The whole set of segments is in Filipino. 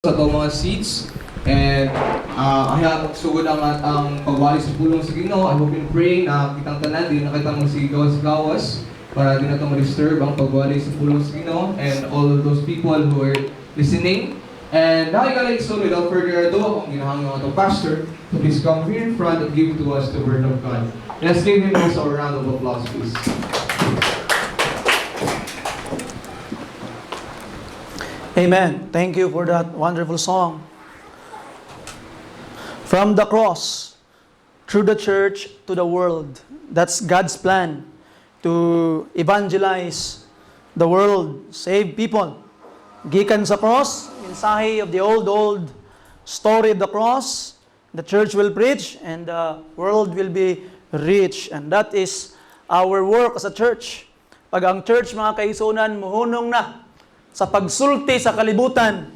sa itong mga seats and ayang sugod ang pagwali sa pulong sa Ginoo. I hope and pray na kitang tanan din na kita magsigawas-gawas para di na ito ma-disturb ang pagwali sa pulong sa Ginoo and all of those people who are listening. And now so without further ado, akong ginahangin ng atong pastor to please come here in front and give to us the word of God. Let's give him also a round of applause, please. Amen. Thank you for that wonderful song. From the cross, through the church to the world. That's God's plan to evangelize the world, save people. Gikan sa cross, mensahe of the old story of the cross, the church will preach and the world will be rich. And that is our work as a church. Pag ang church, mga kaisunan, muhunong na sa pagsulti sa kalibutan,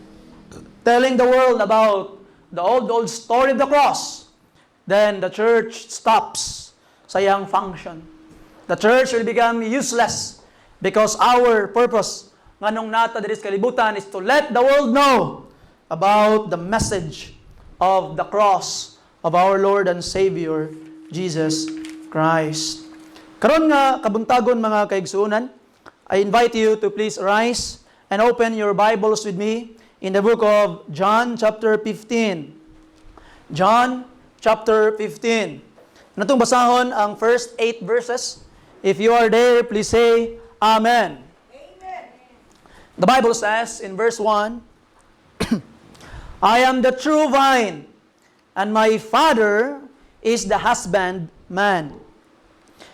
telling the world about the old story of the cross, then the church stops sa iyang function. The church will become useless because our purpose nganong nata diri sa kalibutan is to let the world know about the message of the cross of our Lord and Savior, Jesus Christ. Karon nga kabuntagon mga kaigsuonan, I invite you to please rise and open your Bibles with me in the book of John chapter 15. John chapter 15. Natong basahon ang first 8 verses. If you are there, please say Amen. Amen. The Bible says in verse 1, I am the true vine, and my Father is the husbandman.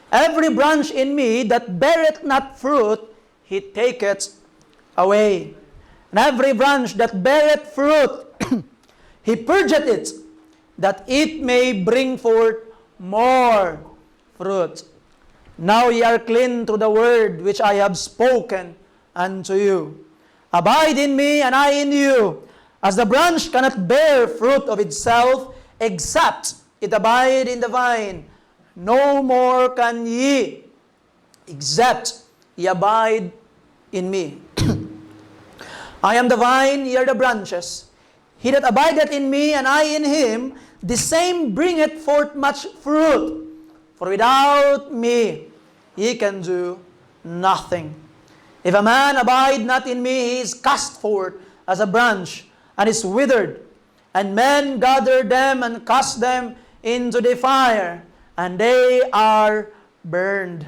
Every branch in me that beareth not fruit, he taketh away. And every branch that beareth fruit, he purgeth it, that it may bring forth more fruit. Now ye are clean through the word which I have spoken unto you. Abide in me, and I in you. As the branch cannot bear fruit of itself, except it abide in the vine, no more can ye, except ye abide in me. I am the vine, ye are the branches. He that abideth in me, and I in him, the same bringeth forth much fruit. For without me, ye can do nothing. If a man abide not in me, he is cast forth as a branch, and is withered. And men gather them, and cast them into the fire, and they are burned.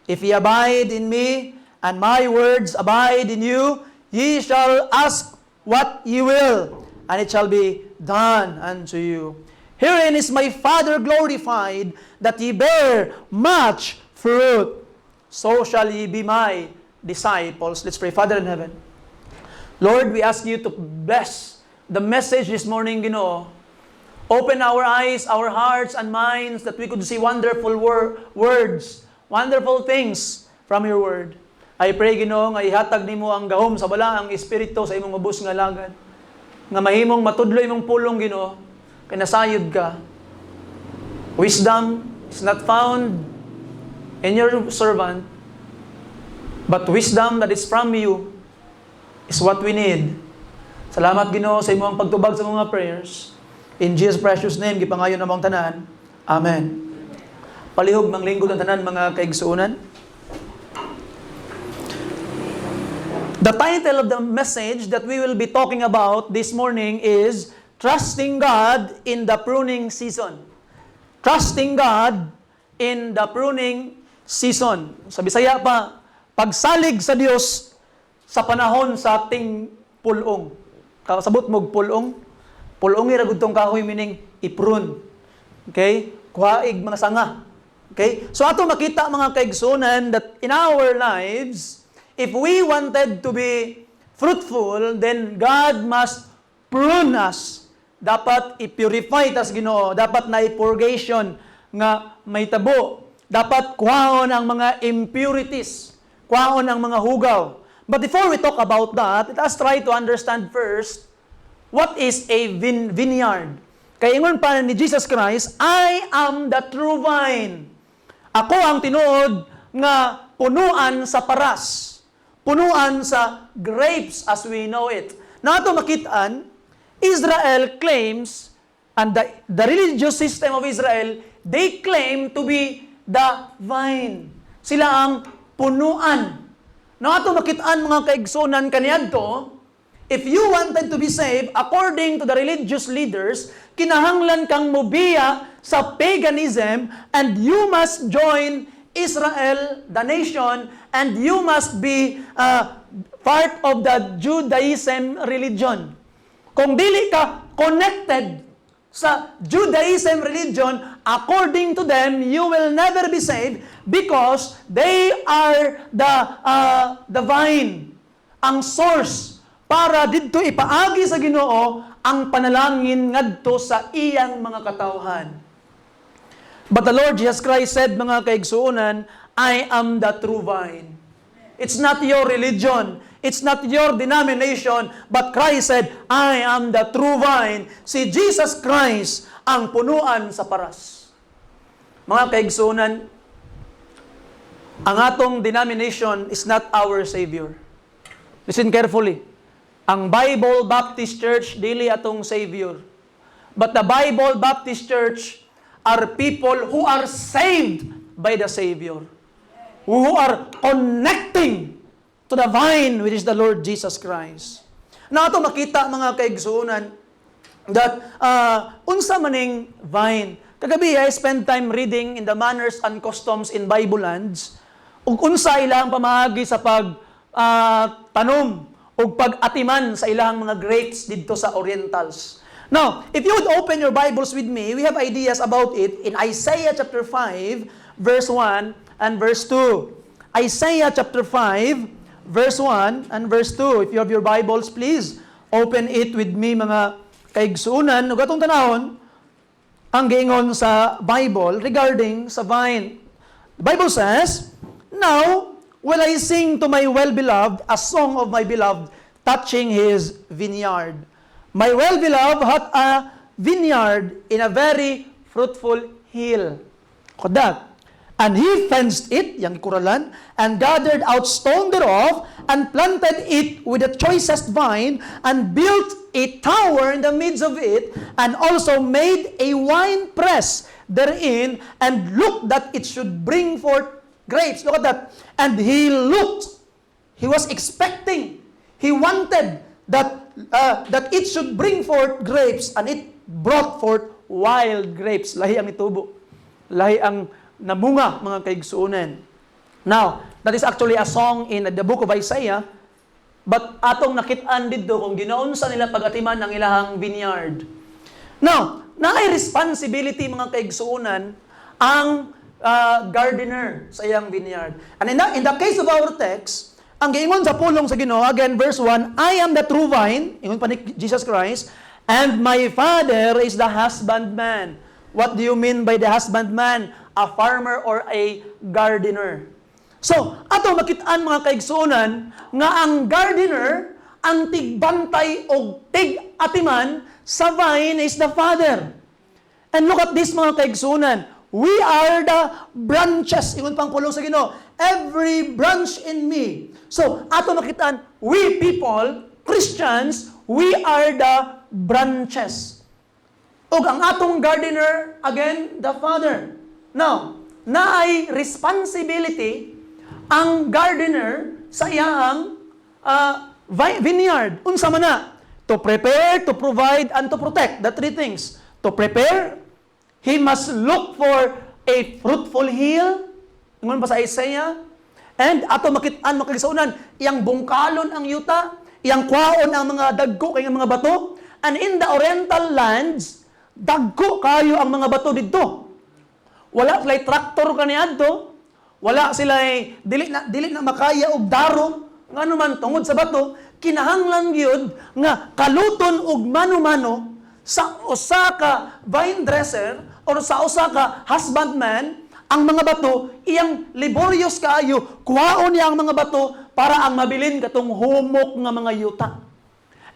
If ye abide in me, and my words abide in you, ye shall ask what ye will, and it shall be done unto you. Herein is my Father glorified, that ye bear much fruit. So shall ye be my disciples. Let's pray. Father in heaven, Lord, we ask you to bless the message this morning, Ginoo. Open our eyes, our hearts, and minds, that we could see wonderful words, wonderful things from your word. I pray, Ginoo, nga ihatag nimo ang gahom sa balaang espiritu sa imong ubos nga lagad. Nga mahimong matudlo imong pulong, Ginoo, kay nasayod ka. Wisdom is not found in your servant, but wisdom that is from you is what we need. Salamat, Ginoo, sa imong pagtubag sa mga prayers. In Jesus' precious name, gipangayon namang tanan. Amen. Palihog mang lingkod ang tanan, mga kaigsuunan. The title of the message that we will be talking about this morning is Trusting God in the Pruning Season. Trusting God in the Pruning Season. Sa Bisaya pa, pagsalig sa Dios sa panahon sa ating pulong. Kasabot mog pulong. Pulongi ra gud tong kahoy, meaning iprun. Okay? Kuhaig mga sanga. Okay? So ato makita mga kaigsunan that in our lives, if we wanted to be fruitful, then God must prune us. Dapat i-purify tas Ginoo, dapat na i-purgation nga may tabo. Dapat kuhaon ang mga impurities, kuhaon ang mga hugaw. But before we talk about that, let us try to understand first what is a vineyard. Kaya ingon pa ni Jesus Christ, I am the true vine. Ako ang tinuod nga punuan sa paras. Punuan sa grapes as we know it. Na ato makitaan, Israel claims, and the religious system of Israel, they claim to be the vine. Sila ang punuan. Na ato makitaan mga kaigsunan kaniadto, if you wanted to be saved, according to the religious leaders, kinahanglan kang mobiya sa paganism, and you must join Israel, the nation, and you must be part of the Judaism religion. Kung dili ka connected sa Judaism religion, according to them, you will never be saved because they are the vine, ang source para didto ipaagi sa Ginoo ang panalangin ngadto sa iyang mga katawhan. But the Lord Jesus Christ said, mga kaigsuonan, I am the true vine. It's not your religion. It's not your denomination, but Christ said, I am the true vine. Si Jesus Christ ang punuan sa paras. Mga kaigsunan, ang atong denomination is not our Savior. Listen carefully. Ang Bible Baptist Church, dili atong Savior. But the Bible Baptist Church are people who are saved by the Savior. Who are connecting to the vine, which is the Lord Jesus Christ. Na ato makita mga kaigsuonan that unsa maning vine. Kagabi I spent time reading in the manners and customs in Bible lands ug unsa ilang pamaagi sa pag tanom ug pag-atiman sa ilang mga grapes didto sa Orientals. Now, if you would open your Bibles with me, we have ideas about it in Isaiah chapter 5 verse 1 and verse 2. Isaiah chapter 5 verse 1 and verse 2. If you have your Bibles, please open it with me, mga kaigsuunan. Ug atong tanahon ang giingon sa Bible regarding sa vine. The Bible says, Now will I sing to my well-beloved a song of my beloved touching his vineyard. My well-beloved hath a vineyard in a very fruitful hill. Kodak. And he fenced it, yang kuralan, and gathered out stone thereof, and planted it with the choicest vine, and built a tower in the midst of it, and also made a wine press therein, and looked that it should bring forth grapes. Look at that. And he looked, he was expecting, he wanted that it should bring forth grapes, and it brought forth wild grapes. Lahi ang itubo. Lahi ang namunga, mga kaigsuonan. Now, that is actually a song in the book of Isaiah, but atong nakitaan dito kung ginaunsa nila pag-atiman ng ilahang vineyard. Now, naay responsibility, mga kaigsuonan, ang gardener sa iyang vineyard. And in the case of our text, ang giingon sa pulong sa Ginoo, again, verse 1, I am the true vine, ingon pa ni Jesus Christ, and my Father is the husbandman. What do you mean by the husbandman? A farmer or a gardener. So, ato makitaan, mga kaigsuonan, nga ang gardener, ang tigbantay o tig-atiman sa vine is the Father. And look at this, mga kaigsuonan. We are the branches. Ingon pang pulong sa Ginoo, every branch in me. So, ato makitaan, we people, Christians, we are the branches. Ug ang atong gardener, again, the Father. Now, naay responsibility ang gardener sa iyang vineyard. Unsa man na? To prepare, to provide, and to protect. The three things. To prepare, he must look for a fruitful hill. Ingon pa sa Isaiah. And ato makitaan, makigsuunan, iyang bungkalon ang yuta, iyang kwaon ang mga dagko, kay mga bato. And in the Oriental lands, dagko kayo ang mga bato didto. Wala sila traktor kaniadto, wala sila dili na makaya og darong ngano man tungod sa bato, kinahanglan gyud nga kaluton og mano-mano sa usa ka vine dresser or sa usa ka husbandman ang mga bato iyang laborious kaayo kuhaon niya ang mga bato para ang mabilin katong humok nga mga yuta.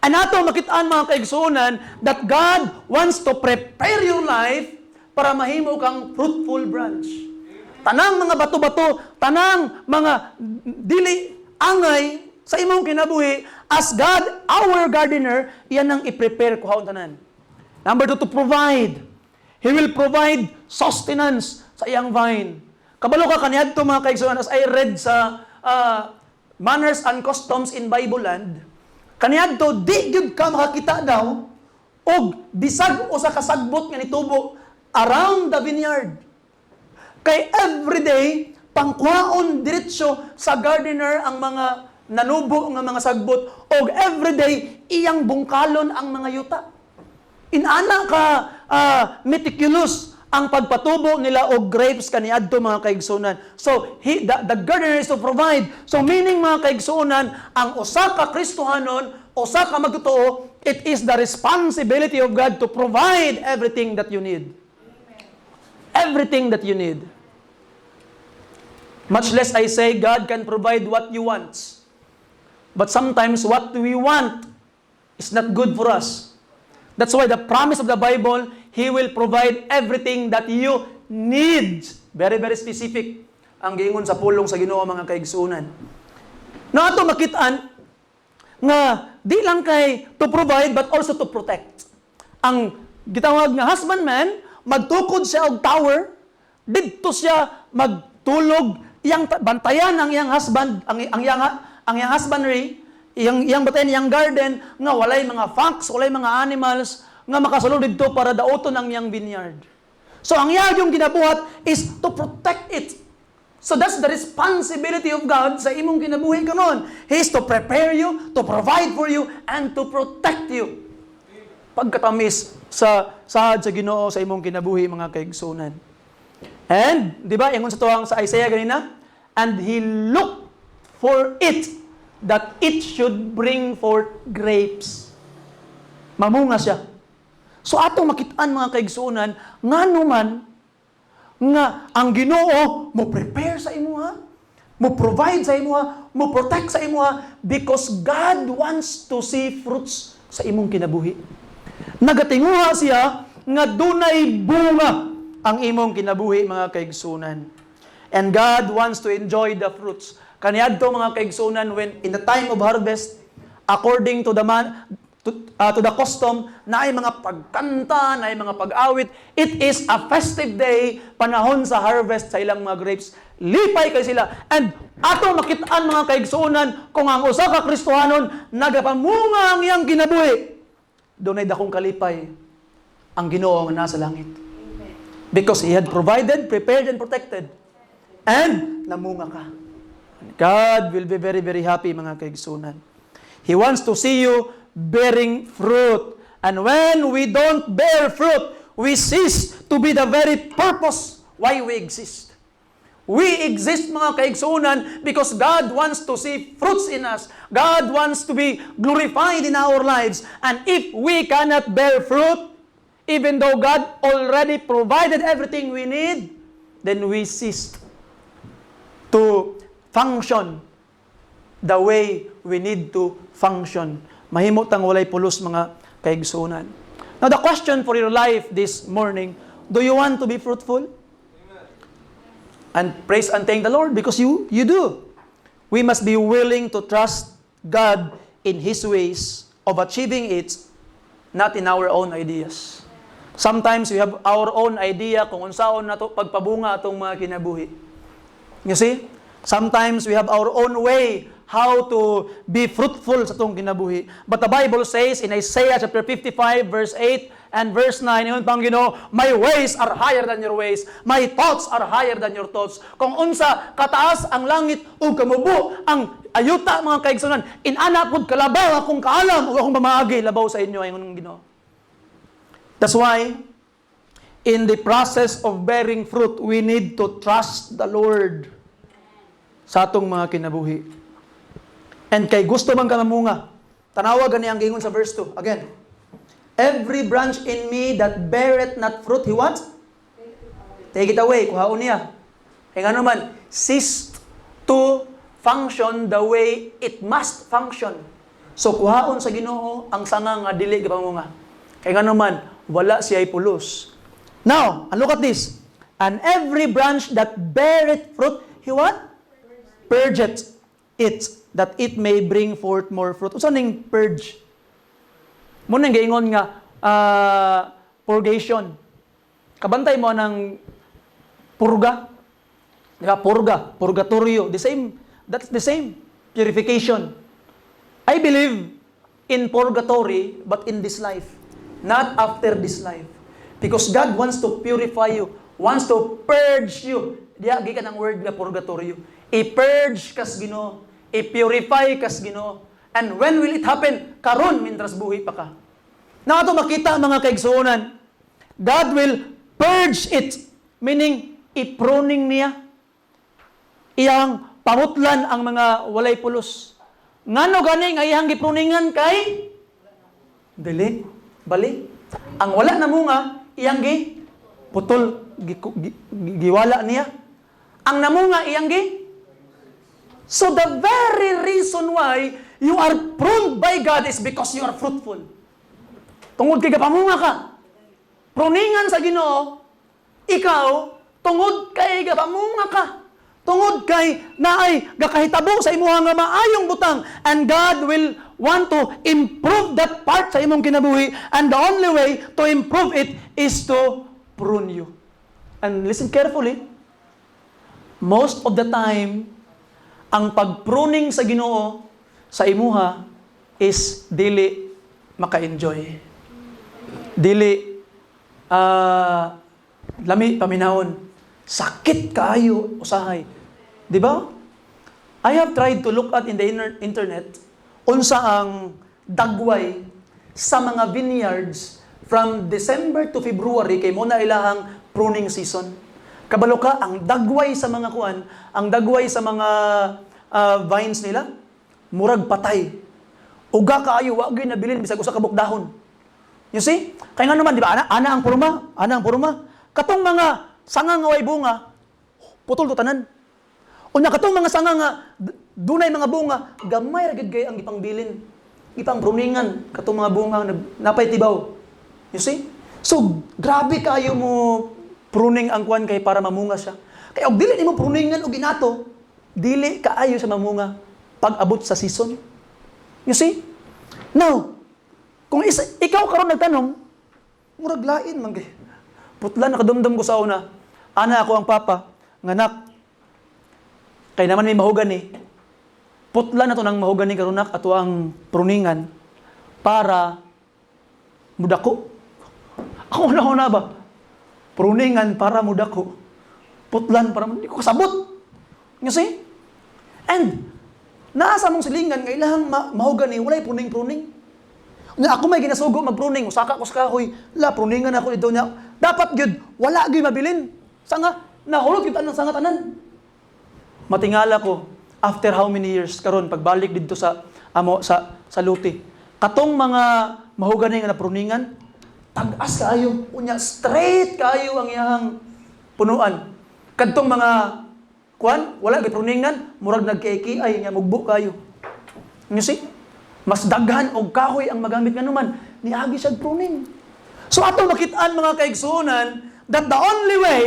And ato makitaan, mga kaigsuonan, that God wants to prepare your life para mahimo kang fruitful branch. Tanang mga bato-bato, tanang mga dili angay sa imong kinabuhi, as God, our gardener, yan ang i-prepare ko haon tanan. Number 2, to provide. He will provide sustenance sa iyang vine. Kabalo ka kaniyadto mga kaigsunan, as I read sa Manners and Customs in Bible Land, kaniyadto, di gyud ka makakita daw, og bisag o sa kasagbot nga nitubo around the vineyard. Kay everyday, pangkuhaon diretsyo sa gardener ang mga nanubo nga mga sagbot, og everyday, iyang bungkalon ang mga yuta. Inana ka meticulous ang pagpatubo nila og grapes kaniadto mga kaigsunan. So, the gardener is to provide. So, meaning mga kaigsunan, ang usa ka Kristohanon, usa ka magtotoo, it is the responsibility of God to provide everything that you need. Everything that you need. Much less I say, God can provide what you want. But sometimes what we want is not good for us. That's why the promise of the Bible, He will provide everything that you need. Very, very specific ang giingon sa pulong sa Ginoo mga kaigsunan. Na ato makitaan nga di lang kay to provide but also to protect. Ang gitawag nga husbandman, magtukod siya og tower, didto siya magtulog, iyang bantayan ang iyang husband, ang iyang husbandry, iyang batayan iyang garden nga walay mga fox, walay mga animals nga makasulod didto para daoton ang iyang vineyard. So ang iyang ginabuhat is to protect it. So that's the responsibility of God sa imong kinabuhi karon. He is to prepare you, to provide for you, and to protect you. Pagkatamis sa sahad sa Ginoo sa imong kinabuhi mga kaigsunan. And, di ba, ingon sa tuwang sa Isaiah ganina, and He looked for it that it should bring forth grapes. Mamunga siya. So atong makitaan mga kaigsunan, nganuman nga ang Ginoo mo prepare sa imuha, mo provide sa imuha, mo protect sa imuha because God wants to see fruits sa imong kinabuhi. Nagatinguha siya nga dunay bunga ang imong kinabuhi mga kaigsunan. And God wants to enjoy the fruits. Kaniadto mga kaigsunan when in the time of harvest, according to the to the custom, na ay mga pagkanta, na ay mga pag-awit. It is a festive day, panahon sa harvest sa ilang mga grapes. Lipay kay sila. And ato makitaan mga kaigsunan, kung ang usa ka Kristohanon, nagapamunga ang iyang kinabuhi. Doon ay dakong kalipay ang Ginoo nga nasa langit. Because He had provided, prepared, and protected. And namunga ka. God will be very, very happy mga kaigsunan. He wants to see you bearing fruit. And when we don't bear fruit, we cease to be the very purpose why we exist. We exist mga kaigsunan because God wants to see fruits in us. God wants to be glorified in our lives. And if we cannot bear fruit, even though God already provided everything we need, then we cease to function the way we need to function. Mahimot ang walay pulos mga kaigsunan. Now the question for your life this morning, do you want to be fruitful? And praise and thank the Lord because you do. We must be willing to trust God in His ways of achieving it, not in our own ideas. Sometimes we have our own idea kung unsaon nato pagpabunga atong mga kinabuhi. You see? Sometimes we have our own way how to be fruitful sa itong kinabuhi. But the Bible says in Isaiah chapter 55 verse 8 and verse 9, yun pang Ginoo, my ways are higher than your ways, my thoughts are higher than your thoughts. Kung unsa kataas ang langit ug kamubo ang ayuta mga kaigsunan, inana pud kalabaw akong kaalam ug akong pamaagi labaw sa inyo ayon Ginoo. That's why in the process of bearing fruit, we need to trust the Lord sa atong mga kinabuhi. And kay gusto man ka mamunga, tanawa gani ang gingon sa verse 2. Again, every branch in me that beareth not fruit, He what? Take it away, kuhaon niya. Kaya nga naman, cease to function the way it must function. So kuhaon sa Ginoo ang sanga nga dili gipamunga. Kaya nga naman, wala siya'y pulos. Now, and look at this. And every branch that beareth fruit, He what? Purgeth it, that it may bring forth more fruit. Usa ning purge? Muna nga ingon nga purgation. Kabantay mo ng purga. Diba? Purgatorio. The same. That's the same. Purification. I believe in purgatory, but in this life. Not after this life. Because God wants to purify you. Wants to purge you. Diya, gikan ang word nga purgatorio. I-purge kas Ginoo. I-purify kas Ginoo. And when will it happen? Karon, mintras buhi pa ka. Na ato makita mga kaigsuonan, God will purge it. Meaning, i-pruning niya. Iyang pamutlan ang mga walay pulos. Ngano gani nga iyang gipruningan kay? Dili. Bali. Ang wala na munga, iyang putol. Giwala niya. Ang namunga iyang So the very reason why you are pruned by God is because you are fruitful. Tungod kay gapamunga ka. Pruningan sa Ginoo, ikaw tungod kay gapamunga ka. Tungod kay naay gakahitabo sa imuha nga maayong butang, and God will want to improve that part sa imong kinabuhi, and the only way to improve it is to prune you. And listen carefully. Most of the time, ang pag-pruning sa Ginoo sa imuha is dili maka-enjoy. Dili lami paminahon. Sakit kaayo usahay. Di ba? I have tried to look at in the internet unsa ang dagway sa mga vineyards from December to February kay mo na ilahang pruning season. Kabalo ka, ang dagway sa mga kuan, ang dagway sa mga vines nila, murag patay. Uga kaayo, wa gyud nabilin bisag usa ka bukdahon. You see? Kaya nga naman, di ba, ana ang purma. Katong mga sanga nga way bunga, putol to tanan. Unya katong mga sanga nga dunay mga bunga, gamay ra gid kay ang ipangbilin. Ipang pruningan katong mga bunga napay tibaw. You see? So, grabe kayo mo pruning ang kuan kay para mamunga siya. Kaya og dili nimo pruningan og ginato, dili kaayo sa mamunga pag abot sa season. You see? Now, kung ikaw karon nagtanom, murag lain man kay. Putlan nakadumdum ko sa una. Ana ako ang papa, nganak. Kay naman may mahugani. Putlan na to ng mahugani karunak ato ang pruningan para mudako. Ako na ba? Pruningan para mudako. Putlan para hindi ko kasabot. You see? And naasa mong silingan nga ilahang mahugani walay pruning-pruning. Nga ako may ginasugo magpruning, usaka ko sa kahoy, pruningan ako dito niya. Dapat gyud wala gyud mabilin. Sanga nahulog gyud ang sanga tanan. Matingala ko after how many years karon pagbalik didto sa sa luti. Katong mga mahugani nga napruningan, tag-as kaayo, unya straight kaayo ang iyang punuan. Kadtong mga kuan, wala gyud pruningan, murag nagkikiay nya mugbo kayo. You see? Mas daghan og kahoy ang magamit nganuman, niagi siya pruning. So ato makit-an mga kaigsuonan that the only way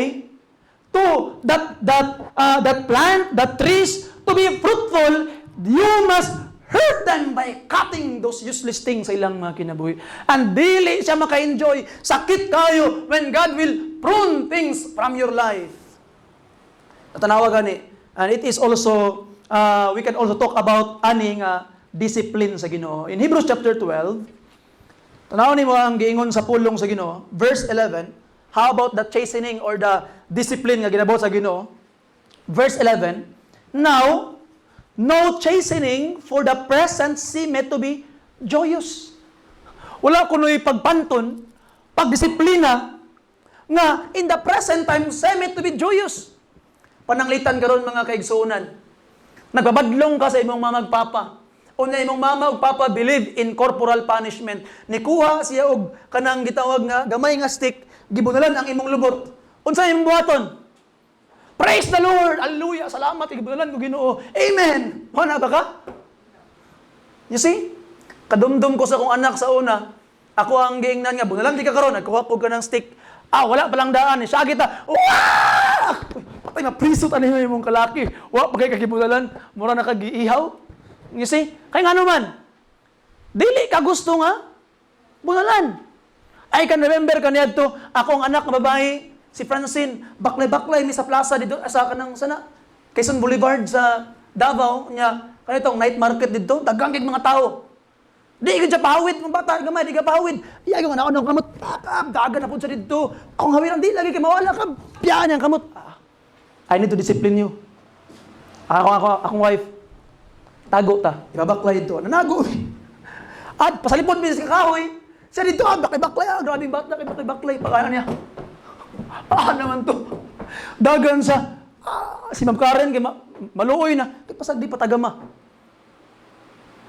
to that plant, that trees to be fruitful, you must hurt them by cutting those useless things sa ilang mga kinabuhi. And dili siya maka-enjoy. Sakit kayo when God will prune things from your life. Natanawa gani. And it is also, we can also talk about aning discipline sa Ginoo. In Hebrews chapter 12, tanaw ni mo ang giingon sa pulong sa Ginoo, verse 11, how about the chastening or the discipline nga ginabot sa Ginoo? Verse 11, now, no chastening for the present seemeth to be joyous. Wala kuno'y pagpanton, pagdisiplina, nga in the present time seemeth to be joyous. Pananglitan karon mga kaigsuonan. Nagbabadlong ka sa imong mamagpapa. O na imong mama ug papa believe in corporal punishment. Nikuha siya og kanang gitawag nga gamay nga stick, gibunalan ang imong lubot. Unsa imong buhaton? Praise the Lord! Hallelujah! Salamat! Gibunalan ko Ginoo. Amen! Wala ba ka? You see? Kadumdum ko sa akong anak sa una. Ako ang giingnan nga, bunalan di ka karon, nagkuha ko ka ng stick. Wala palang daan. Siya kita. Patay na prisot ano yung kalaki. Wa pagay kagibunalan. Mura na kagiihaw. You see? Kaya nga naman, dili ka gusto nga, bunalan. I can remember kaniyad to, ako ang anak na babae, si Francine, baklay-baklay mi sa plaza dito, asa ka ng sana, Quezon Boulevard sa Davao, niya, kanitong night market dito, dagang kay mga tao. Di ka dyan pahawid, mga bata, gamay, di ka pahawid. Iya ka ako ng kamot, dagan na po sa dito. Kung hawiran, di lagi kayo mawala ka, piyaan yung kamot. I need to discipline you. Akong wife, tago ta, ibabaklay dito. Nanago. At pasalipon, bisis ka kahoy. Siya dito, baklay-baklay, grabing bata, baklay-baklay. Pagkano niya, naman to. Dagan sa, si Ma'am Karen, maluoy na. Pasag di patagama.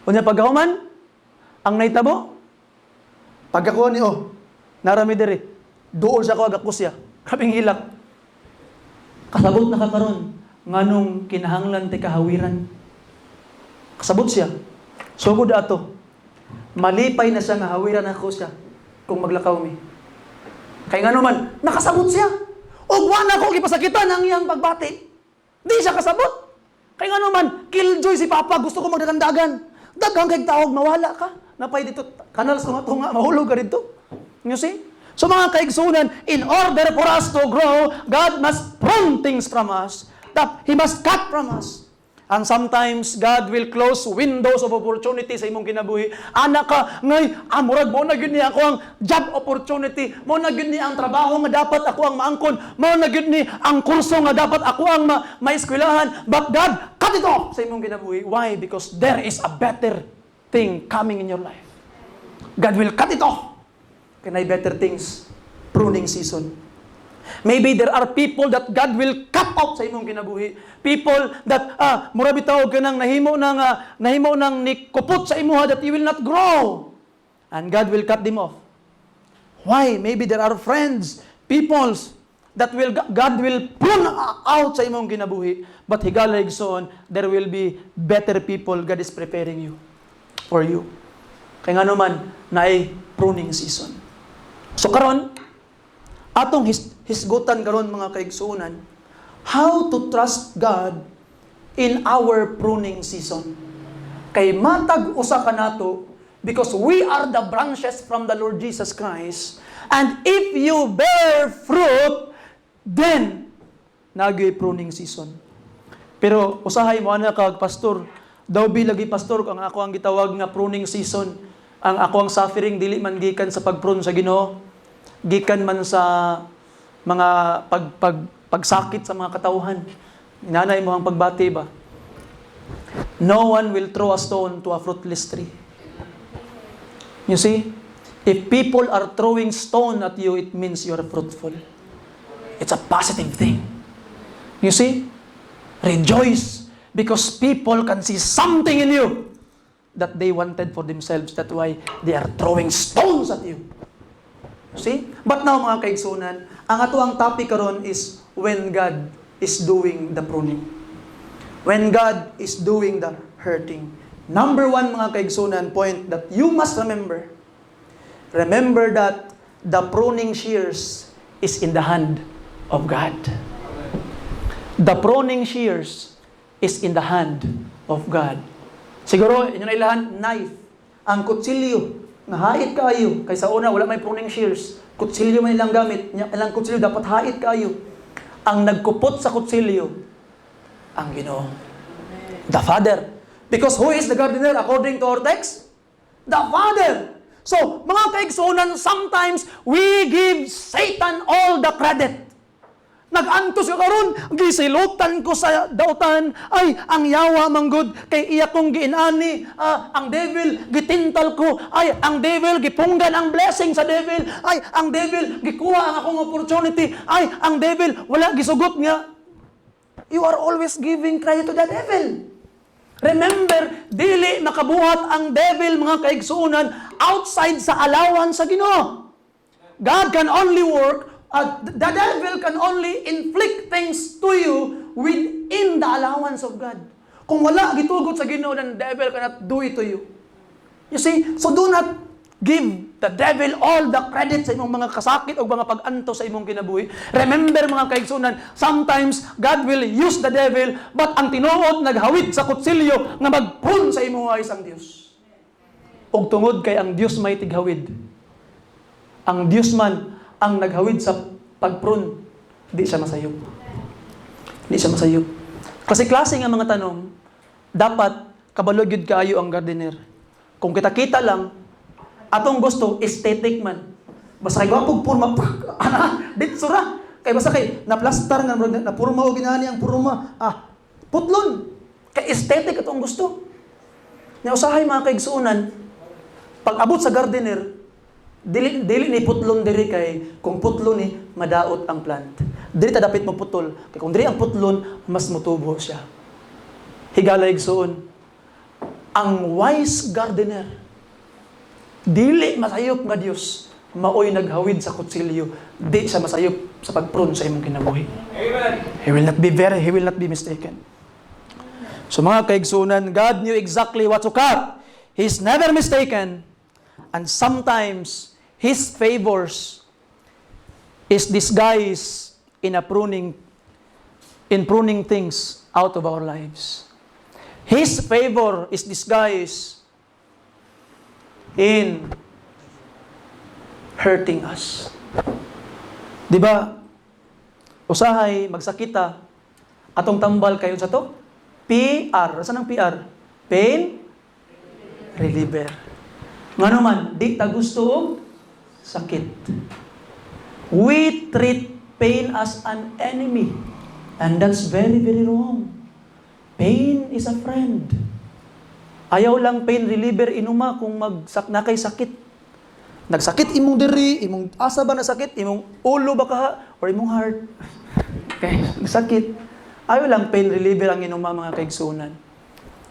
O niya, pagkahuman, ang naitabo, pagkakuha ni, narami diri, doon siya ko agakos siya. Kaming hilak. Kasabot na kakaroon, nganong kinahanglan ti kahawiran. Kasabot siya. Sugod ato. Malipay na siya nga hawiran ako siya kung maglakaw mi. Kaya nga naman, nakasabot siya. O wala ko ipasakitan ang iyang pagbati. Di siya kasabot. Kaya nga naman, killjoy si Papa, gusto ko magdagandagan. Dagang kay tawag, mawala ka. Napay dito, kanal sa tunga, mahulog ka dito. You see? So mga kaigsunan, in order for us to grow, God must prune things from us. That He must cut from us. And sometimes, God will close windows of opportunity sa imong kinabuhi. Anak ka, ngay, murag mo na gini ako ang job opportunity. Mo na gini ang trabaho nga dapat ako ang maangkon. Mo na gini ang kurso nga dapat ako ang maeskwilahan. But God, cut it off sa imong kinabuhi. Why? Because there is a better thing coming in your life. God will cut it off. Kanay better things. Pruning season. Maybe there are people that God will cut out sa imong kinabuhi. People that mura bitaw ka nang nahimo ng nikupot sa imuha that you will not grow. And God will cut them off. Why? Maybe there are friends, peoples that God will prune out sa imong kinabuhi. But higala igsoon, there will be better people God is preparing you for you. Kaya nga naman, naay pruning season. So karon, atong hisgutan karon mga kaigsuonan, how to trust God in our pruning season. Kay matag usa ka nato because we are the branches from the Lord Jesus Christ, and if you bear fruit, then nagay pruning season. Pero usahay mo ana kag pastor, daw bilagi pastor kung ako ang gitawag nga pruning season, ang ako ang suffering dili man gikan sa pagprune sa Ginoo, gikan man sa mga pagsakit sa mga katawhan. Nanay mo ang pagbati ba? No one will throw a stone to a fruitless tree. You see? If people are throwing stone at you, it means you're fruitful. It's a positive thing. You see? Rejoice because people can see something in you that they wanted for themselves. That's why they are throwing stones at you. See? But now mga kaigsunan, ang ato ang topic karon is when God is doing the pruning. When God is doing the hurting. Number one mga kaigsunan, point that you must remember. Remember that the pruning shears is in the hand of God. The pruning shears is in the hand of God. Siguro, inyo na ilahan, knife. Ang kutsilyo, nga hait kayo. Kaysa una, wala may pruning shears. Kutsilyo man ilang gamit. Ilang kutsilyo, dapat hait kayo. Ang nagkupot sa kutsilyo, ang Ginoo. The Father. Because who is the gardener according to our text? The Father. So, mga kaigsunan, sometimes we give Satan all the credit. Nag-antos ka karon, gisilutan ko sa dautan, ay, ang yawa manggod, kay iya kong giinani, ang devil, gitintal ko, ay, ang devil, gipunggan ang blessing sa devil, ay, ang devil, gikuha ang akong opportunity, ay, ang devil, wala gisugot nga. You are always giving credit to the devil. Remember, dili makabuhat ang devil, mga kaigsuunan, outside sa allowance sa Ginoo. God can only work, the devil can only inflict things to you within the allowance of God. Kung wala gitugot sa Ginoo, then the devil cannot do it to you. You see? So do not give the devil all the credit sa imong mga kasakit o mga pag-anto sa imong kinabuhi. Remember mga kaigsunan, sometimes God will use the devil, but ang tinuod naghawid sa kutsilyo nga magprun sa imong ayos ang Dios. Og tungod kay ang Dios may tighawid. Ang Dios man ang naghawid sa pagprun, di siya masayop. Di siya masayop. Kasi klase nga mga tanong, dapat kabalog yun kaayo ang gardener. Kung kita-kita lang, atong gusto, aesthetic man. Basta kay wapog purma, ditso ra. Kay basta kay, naplastar nga, na purma o ginani ang purma. Putlon. Kay aesthetic atong gusto. Usahay mga kaigsuunan, pag abot sa gardener, dili ni putlon diri kay, kung putlon ni, madaot ang plant. Dili ta dapit mo putol. Kay kung diri ang putlon, mas mutubo siya. Higala igsuon. Ang wise gardener, dili masayop nga Dios, maoy naghawid sa kutsilyo, di siya masayop sa pagprun sa imong kinabuhi. Amen. He will not be mistaken. So mga kaigsunan, God knew exactly what to cut. He's never mistaken. And sometimes His favors is disguised in pruning things out of our lives. His favor is disguised in hurting us. Di ba? Usahay, magsakita, atong tambal kayo sa to? PR. Saan ang PR? Pain reliever. Nga naman, di ta gusto og sakit. We treat pain as an enemy. And that's very, very wrong. Pain is a friend. Ayaw lang pain reliever inuma kung nakay sakit. Nagsakit imong diri, imong asa ba na sakit, imong ulo ba ka, or imong heart. Okay, nagsakit. Ayaw lang pain reliever ang inuma mga kaigsunan.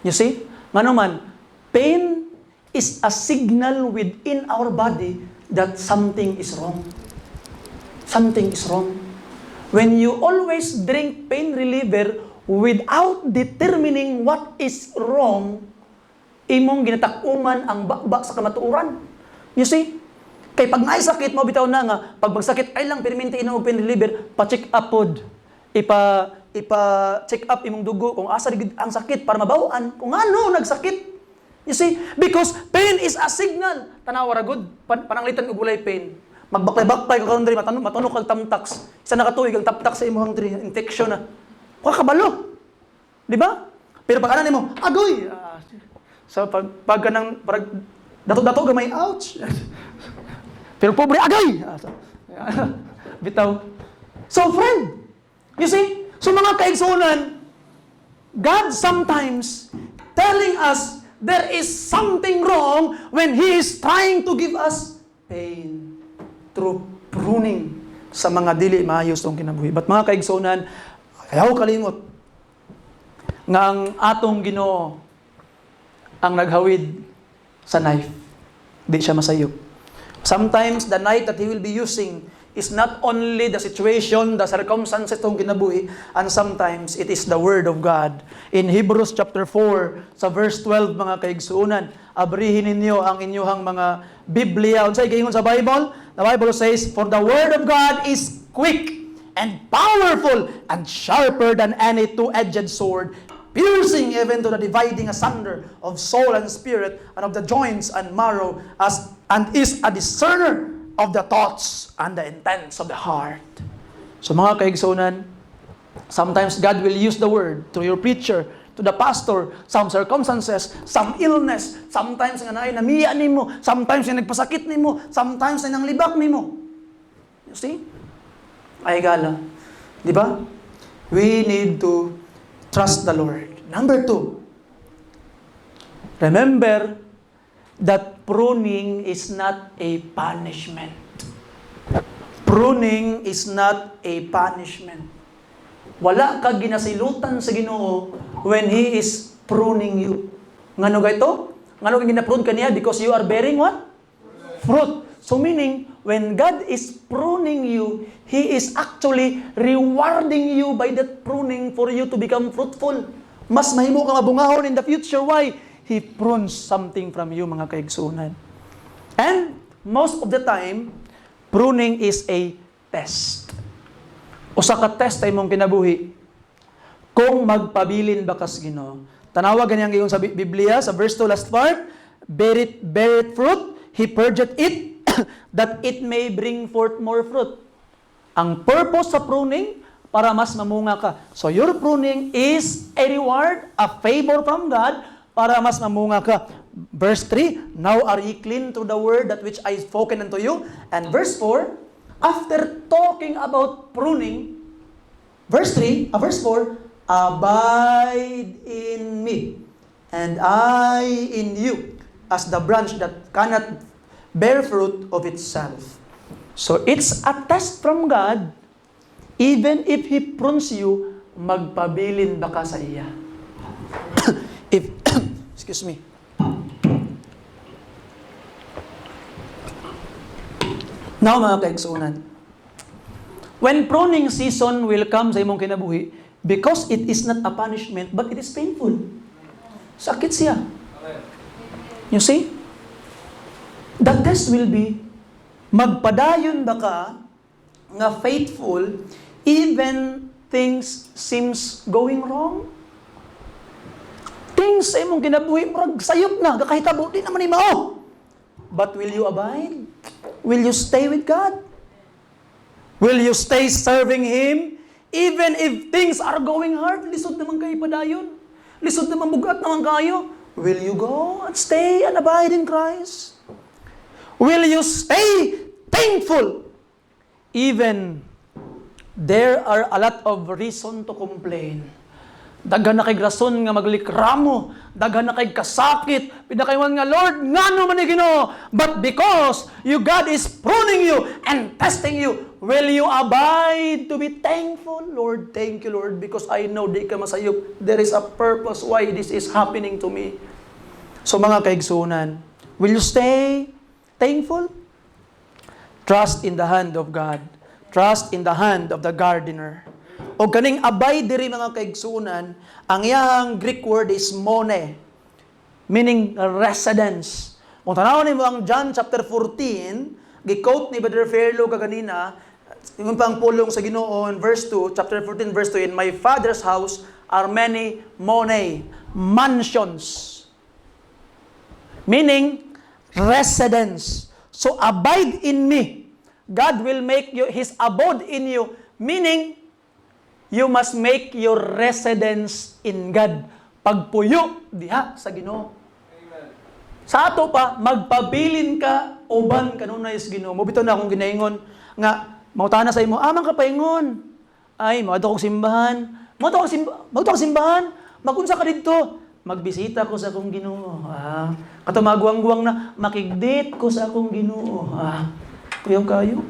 You see? Nga naman, pain is a signal within our body that something is wrong. Something is wrong. When you always drink pain reliever without determining what is wrong, imong ginatakuman ang bakbak sa kamatuoran. You see? Kay pag naisakit mo, bitaw na nga, pag magsakit, ay lang, perminti inom pain reliever, pa-check up pod. Ipa-check up imong dugo kung asa ang sakit para mabawaan kung ano nagsakit. You see? Because pain is a signal. Tanawa ra gud, pananglitan og walay pain. Magbaklay-baklay ka karon diri, matunok kag tamtax. Isa na katuig ang taptax sa imong diri, infection na. Wa kabalo. Di ba? Pero pag ana nimo, agoy. So pag kanang dato-dato gamay, ouch. Pero pobre agay. Bitaw. So friend, you see? So mga kaigsunan, God sometimes telling us there is something wrong when He is trying to give us pain through pruning sa mga dili maayos tong kinabuhi. But mga kaigsunan, ayaw kalimot nga ang atong Ginoo ang naghawid sa knife. Di siya masayop. Sometimes the knife that He will be using is not only the situation, the circumstances tong kinabuhi, and sometimes it is the Word of God. In Hebrews chapter 4, sa verse 12, mga kaigsuunan, abrihin ninyo ang inyuhang mga Biblia. Unsay giingon sa Bible? The Bible says, "For the Word of God is quick and powerful and sharper than any two-edged sword, piercing even to the dividing asunder of soul and spirit and of the joints and marrow, and is a discerner of the thoughts and the intents of the heart." So mga kaigsunan, sometimes God will use the word to your preacher, to the pastor, some circumstances, some illness, sometimes nga naay namiya nimo, sometimes nga nagpasakit nimo, sometimes nga nanglibak nimo. You see? Ay gala. Di ba? We need to trust the Lord. Number 2, remember that pruning is not a punishment. Pruning is not a punishment. Wala ka ginasilutan sa Ginoo when He is pruning you. Ngano gayto? Ngano ka ginaprune kaniya? Because you are bearing what? Fruit. So meaning, when God is pruning you, He is actually rewarding you by that pruning for you to become fruitful. Mas mahimo ka mabungahon in the future. Why? He prunes something from you, mga kaigsunan. And most of the time, pruning is a test. Usa ka test ay mong kinabuhi. Kung magpabilin ba kas Ginoo. Tanawa ganyan gayon sa Biblia, sa verse 2 last part, bear it fruit, He purged it, that it may bring forth more fruit. Ang purpose sa pruning, para mas mamunga ka. So your pruning is a reward, a favor from God, para mas mamunga ka. Verse 3, now are ye clean through the word that which I spoken unto you. And verse 4, after talking about pruning, verse 4, abide in me, and I in you, as the branch that cannot bear fruit of itself. So it's a test from God. Even if He prunes you, magpabilin ba ka sa iya? Excuse me. Now mga kaigsunan, when pruning season will come sa imong kinabuhi, because it is not a punishment, but it is painful. Sakit siya. You see? The test will be, magpadayon ba ka nga faithful even things seems going wrong? Things sa imong kinabuhi, murag sayop na, kakahitabo di naman imao. But will you abide? Will you stay with God? Will you stay serving Him? Even if things are going hard, lisod naman kayo padayon. Lisod naman bugat naman kayo. Will you go and stay and abide in Christ? Will you stay thankful? Even there are a lot of reason to complain. Daghan na kay rason nga maglikramo, daghan na kay kasakit, pinakaywan nga Lord, ngano man ni Ginoo? But because you God is pruning you and testing you, will you abide to be thankful? Lord, thank you Lord, because I know di ka masayop. There is a purpose why this is happening to me. So mga kaigsunan, will you stay thankful? Trust in the hand of God. Trust in the hand of the gardener. O kaning abide diri mga kaigsunan, ang iyang Greek word is mone, meaning residence. Kung tanawon nimo ang John chapter 14, gi-quote ni Brother Fairlow kaganina, yung pang pulong sa Ginoo in verse 2, chapter 14 verse 2, in my Father's house are many mone, mansions. Meaning residence. So abide in me. God will make you His abode in you, meaning you must make your residence in God. Pagpuyo diha sa Ginoo. Amen. Sa ato pa, magpabilin ka, uban kanunay sa Ginoo. Mobito na akong ginaingon, nga, mautana sa imo, amang kapaingon. Ay, mauto kong simbahan. Mauto kong simbahan. Magunsa ka dito. Magbisita ko sa akong Ginoo. Kato magwang-guwang na, makigdate ko sa akong Ginoo. Kuyaw kayo.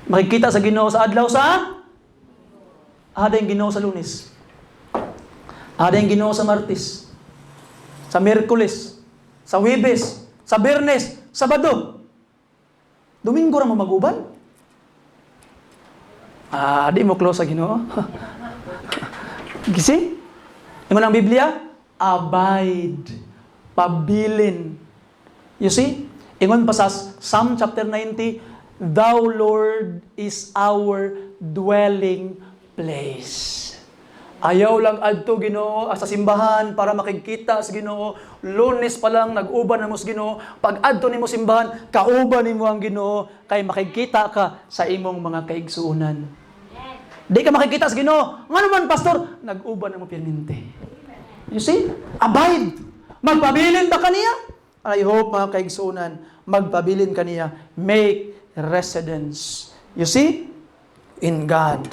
Makikita sa Ginoo sa adlaw sa ada yung Ginoo sa Lunes. Ada yung Ginoo sa Martes. Sa Miyerkules. Sa Huwebes. Sa Biyernes. Sabado. Domingo ra mo maguban. Di mo close sa Ginoo. Gisi? Ingon ang Biblia, abide. Pabilin. You see? Ingon pa sa Psalm chapter 90, Thou Lord is our dwelling place. Ayaw lang adto Ginoo sa simbahan para makikita sa Ginoo. Lunes pa lang nag-uban na mo sa Ginoo. Pag adto nimo simbahan, kauban nimo ang Ginoo kay makikita ka sa imong mga kaigsuonan. Di ka makikita sa Ginoo. Ngano man pastor, nag-uban na mo pirminti. You see? Abide. Magpabilin ba kaniya? I hope mga kaigsuonan, magpabilin kaniya. Make residence. You see? In God.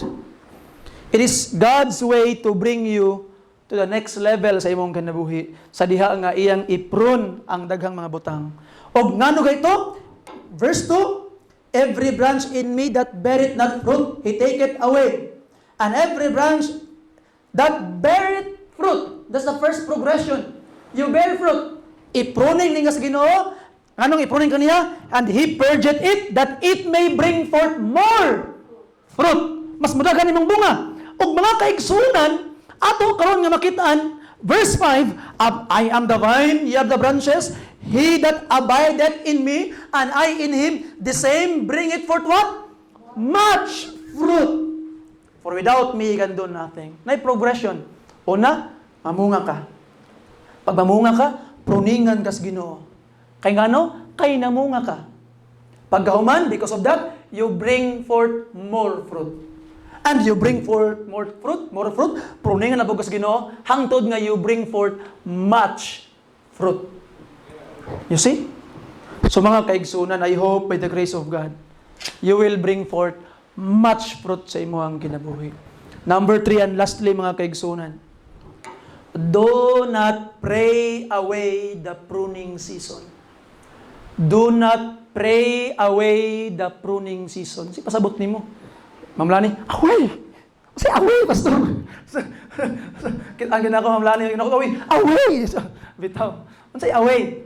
It is God's way to bring you to the next level sa imong kinabuhi. Sa diha nga iyang iprune ang daghang mga butang. Og ngano gayto? Verse 2, every branch in me that beareth not fruit, He taketh away. And every branch that beareth fruit, that's the first progression. You bear fruit. Ipruning ninyo sa Ginoo. Anong ipruning kaniya? And He purged it that it may bring forth more fruit. Mas mudagan imong bunga. Og mga kaigsunan, ato karon nga makitaan, verse 5, I am the vine, ye are the branches, He that abideth in me, and I in him, the same bringeth forth what? Much fruit. For without me, you can do nothing. Na progression. Una, mamunga ka. Pag mamunga ka, pruningan ka sa Ginoo. Kay ngano? Kay namunga ka. Pagkahuman, because of that, you bring forth more fruit. And you bring forth more fruit, pruningan na po ka sa Ginoo, hangtod nga you bring forth much fruit. You see? So mga kaigsunan, I hope by the grace of God, you will bring forth much fruit sa imuhang kinabuhi. Number 3 and lastly mga kaigsunan, do not pray away the pruning season. Do not pray away the pruning season. Si pasabot nimo. Ma'am Lani, away! Say away, pastor! Ang ginako, Ma'am Lani, away! Bitaw. Ano say away?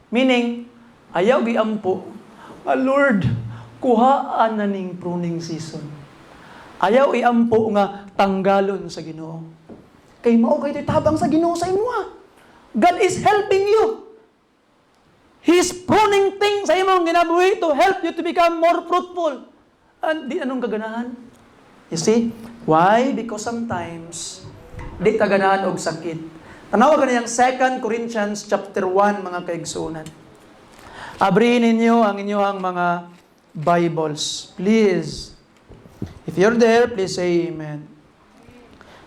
Meaning, ayaw giampo. Lord, kuhaan na ning pruning season. Ayaw iampo nga tanggalon sa Ginoo. Kay mao kay tabang sa Ginoo sa imuha. God is helping you. He's pruning things sa imong ginabuhi to help you to become more fruitful. And di anong kaganahan? You see? Why? Because sometimes di kaganahan og sakit. Tanawa ganiyang 2 Corinthians chapter 1 mga kaigsunan. Abrihin ninyo ang inyong mga Bibles. Please. If you're there, please say amen.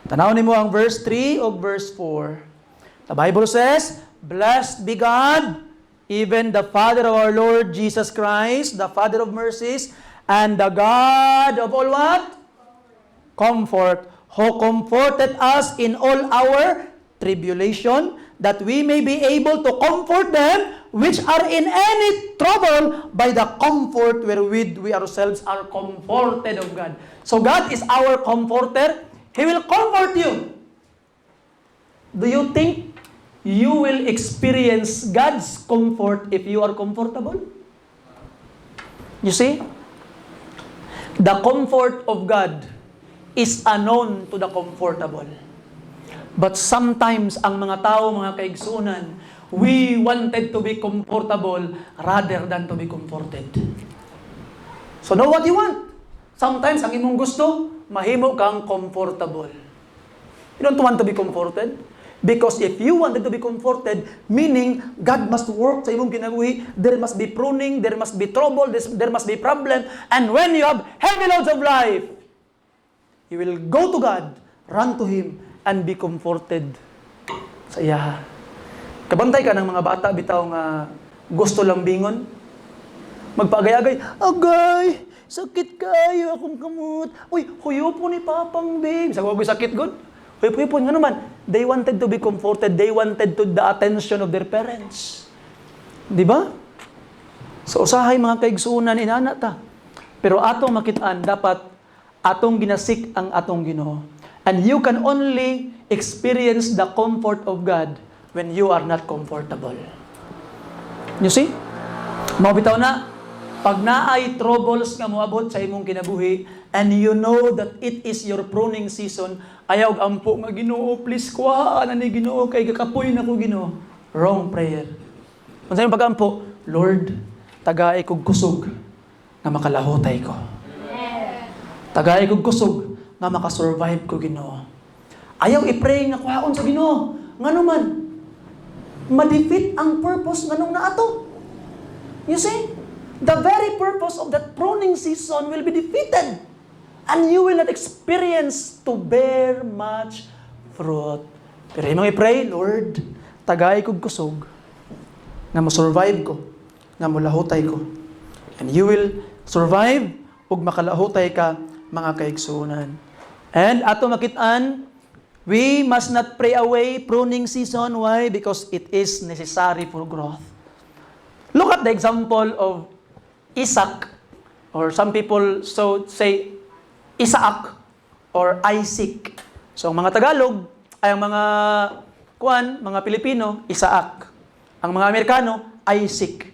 Tanaw nimo ang verse 3 o verse 4. The Bible says, "Blessed be God, even the Father of our Lord Jesus Christ, the Father of mercies, and the God of all what? Comfort, who comforted us in all our tribulation, that we may be able to comfort them which are in any trouble by the comfort wherewith we ourselves are comforted of God." So God is our comforter. He will comfort you. Do you think you will experience God's comfort if you are comfortable? You see? The comfort of God is unknown to the comfortable. But sometimes, ang mga tao, mga kaigsunan, we wanted to be comfortable rather than to be comforted. So know what you want. Sometimes, ang imong gusto, mahimo kang comfortable. You don't want to be comforted? Because if you wanted to be comforted, meaning God must work sa imong kinabuhi, there must be pruning, there must be trouble, there must be problem, and when you have heavy loads of life, you will go to God, run to Him, and be comforted sa iya. Kabantay ka ng mga bata, bitaw nga gusto lang bingon. Magpagay-agay, agay, sakit kayo, akong kamot. Uy, huyo po ni Papang, babe. Sabi ko, sakit, good? Huyo po, nga naman. They wanted to be comforted. They wanted to the attention of their parents. Di ba? So, usahay mga kaigsunan, inana ta. Pero atong makitaan, dapat atong ginasik ang atong Ginoo. And you can only experience the comfort of God when you are not comfortable. You see? Mabitaw na, pag naay troubles nga moabot sa imong kinabuhi, and you know that it is your pruning season, ayaw ampo nga Ginoo, please kuhaan na ni Ginoo, kay kakapoy na ko Ginoo. Wrong prayer. Kung sa'yo pag-ampo, Lord, tagaay kog kusog nga makalahotay ko. Tagay kog kusog nga makasurvive ko Ginoo. Ayaw i-pray nga kuhaon sa Ginoo. Ngano man, ma-defeat ang purpose nganong naato. You see? The very purpose of that pruning season will be defeated. And you will not experience to bear much fruit. Pero imong i-pray, Lord, tagay kog kusog nga mo-survive ko, nga molahotay ko. And you will survive ug makalahotay ka mga kaigsunan. And ato makitaan, we must not pray away pruning season. Why? Because it is necessary for growth. Look at the example of Isaac, or some people say Isaac or Isaac. So ang mga Tagalog ay ang mga Pilipino, Isaac. Ang mga Amerikano, Isaac.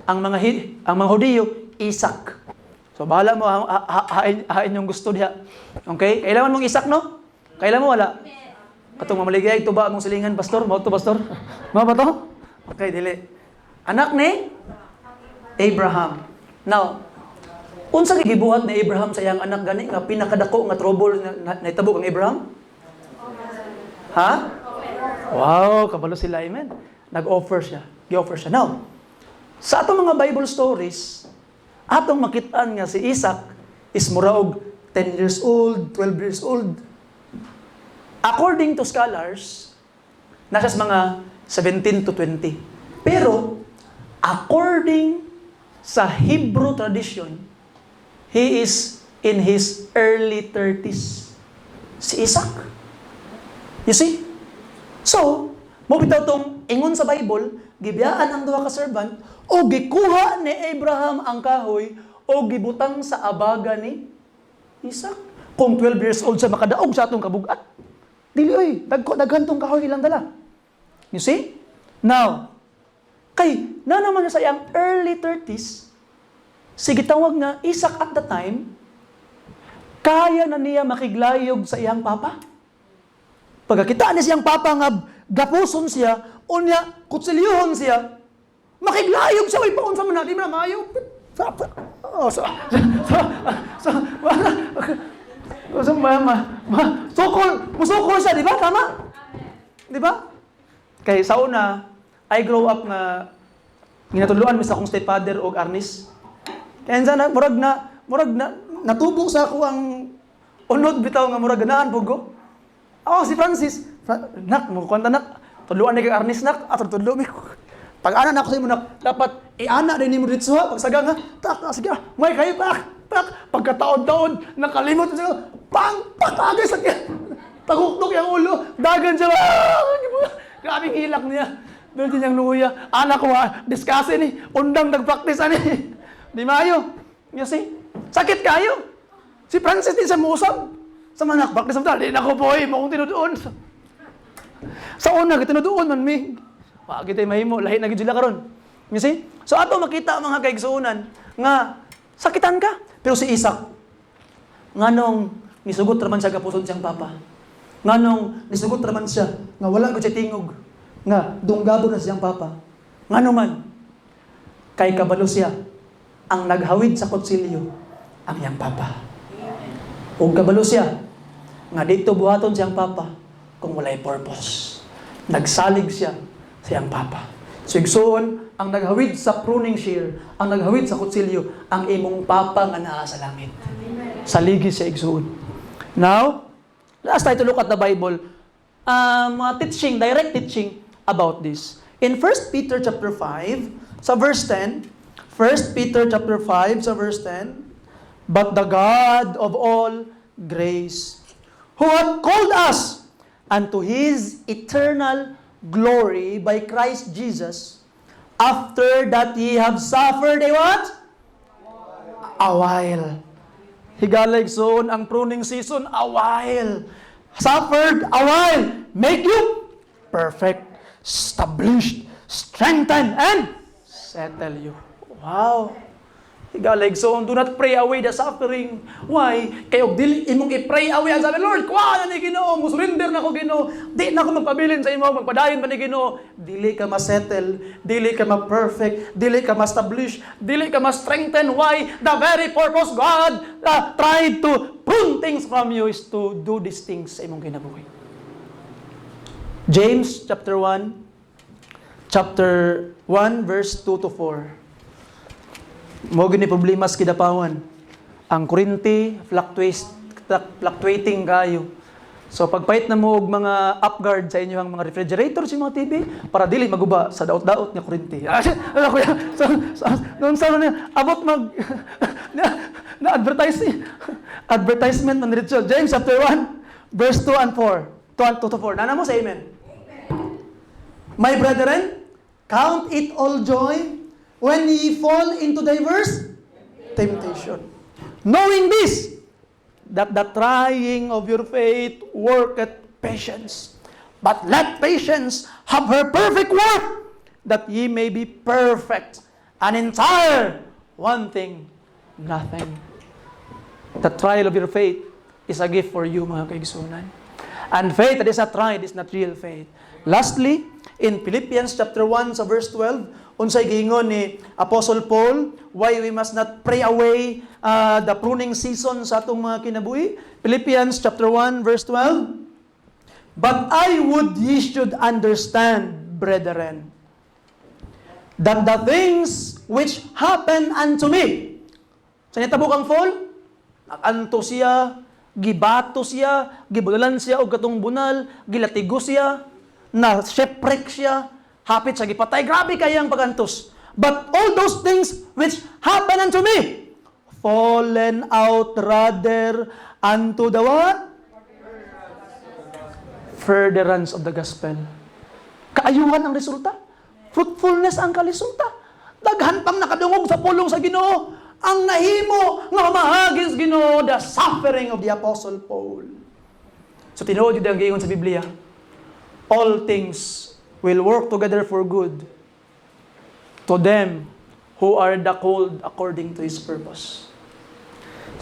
Ang mga Hudiyo, Isaac. So bahala mo hain yung gusto diha. Okay? Kailangan mong Isaac, no? Kailan mo wala? Katong mamaligay tuba mong silingan, pastor. Mao to, pastor. Mao ba to? Okay, dili. Anak ni Abraham. Now, unsa gibuhat ni Abraham sa iyang anak gani nga pinakadako nga trouble na nahitabo kang Abraham? Ha? Wow, kabalo sila, amen. Nag-offer siya. Gi-offer siya. Now, sa atong mga Bible stories, atong makitaan nga si Isaac is mura og 10 years old, 12 years old. According to scholars, nasa mga 17 to 20. Pero, according sa Hebrew tradition, he is in his early 30s. Si Isaac. You see? So, mo bitaw tong ingon sa Bible, gibiyaan ang duha ka servant o gikuha ni Abraham ang kahoy o gibutang sa abaga ni Isaac. Kung 12 years old sa makadaog sa atong kabugat, dili oy, daghan tong kahoy ilang dala. You see? Now, kay na naman sa iyang early 30s, sige tawag nga Isaac at the time, kaya na niya makiglayog sa iyang papa. Pagkakita ni siyang papa nga gapuson siya, unya kutsilyuhon siya, makiglayog siya, paunsa man natin na maayo. Musukol siya, di ba? Tama? Di ba? Kaya sa una, I grow up nga ginatuluan mi sa akong stepfather og Arnis. Kaya sana murag na natubong sa ako ang unod bitaw nga murag ganaan pugo. Ako si Francis, nak mo kwanta nak, tuluan ni kay Arnis nak, ato tulo mi. Pag ana na ako sa imo nak, dapat iana din nimo dito ha, pagsaga nga, tak sige, may kayo tak pagkataon-taon nakalimot siya, pagagay sa taguktok yang ulo, dagan siya. Grabe hilak niya. Doon din yung luya. Anak ko discuss ni, undang nag-practice ani. Di maayo. You see? Sakit kayo. Si Francis din sa musam. Sa manak, practice mo di na ko po mo kung tinudoon. Sa una, tinudoon man mi. Wa kita mahimo, lahi na gid sila karon. You see? So ato makita mga kaigsuonan nga sakitan ka. Pero si Isaac, nganong nisugot raman siya kapuson siyang papa. Nganong nisugot raman siya nga wala gud siya tingog. Nga dunggabo na siyang papa. Ngano man kay kabalo siya ang naghawid sa kutsilyo ang iyang papa. Ug kabalo siya nga dito buhaton siyang papa kung walay purpose. Nagsalig siya sa iyang papa. So igsoon, ang naghawid sa pruning shear, ang naghawid sa kutsilyo, ang imong papa nga naa sa langit. Saligi siya igsoon. Now, let's try to look at the Bible. Mga teaching, direct teaching about this. In 1 Peter chapter 5, sa verse 10, 1 Peter chapter 5, sa verse 10, but the God of all grace, who hath called us unto His eternal glory by Christ Jesus, after that ye have suffered a what? A while. Higalig soon ang pruning season, a while. Suffered a while. Make you perfect, established, strengthen, and settle you. Wow. Higalig soon, do not pray away the suffering. Why? Kayo dili imong i-pray away ang sabi, Lord, kuha na ni Ginoo, mo surrender na ko Ginoo. Di na ko magpabilin sa imo, magpadayon pa ni Ginoo. Dili ka ma-settle, dili ka ma-perfect, dili ka ma-establish, dili ka ma-strengthen. Why? The very purpose God tried to prune things from you is to do these things sa imong kinabuhi. James chapter 1 verse 2 to 4. Mo gini problema sa kidapawan. Ang kuryente fluctuating kayo. So pagpait na mo og mga upguard sa inyong mga refrigerator sa mga TV para dili maguba sa daot-daot nga kuryente. Ano ko ya? Noon sa na abot mag na advertisement man dito. James chapter 1 verse 2 and 4. 2 to 4. Nana mo sa amen. My brethren, count it all joy when ye fall into diverse temptation. Knowing this, that the trying of your faith worketh patience. But let patience have her perfect work, that ye may be perfect and entire, wanting nothing. The trial of your faith is a gift for you, mga kaigsunan. And faith that is not tried is not real faith. Lastly, in Philippians chapter 1 sa verse 12, unsay giingon ni Apostle Paul, why we must not pray away the pruning season sa atong mga kinabuhi. Philippians chapter 1 verse 12, but I would ye should understand, brethren, that the things which happen unto me, sa nitabok ang Paul, nakanto siya, gibato siya, gibagalan siya og katong bunal, gilatigo siya, na shipwreck siya, hapit sa gipatay. Grabe kayang pagantos. But all those things which happen unto me, fallen out rather unto the what? Furtherance of the gospel. Kaayuhan ang resulta. Fruitfulness ang kalisulta. Daghan pang nakadungog sa pulong sa Ginoo. Ang nahimo nga mahagis Ginoo, the suffering of the Apostle Paul. So tinuod yun ang giingon sa Biblia, all things will work together for good to them who are the called according to His purpose.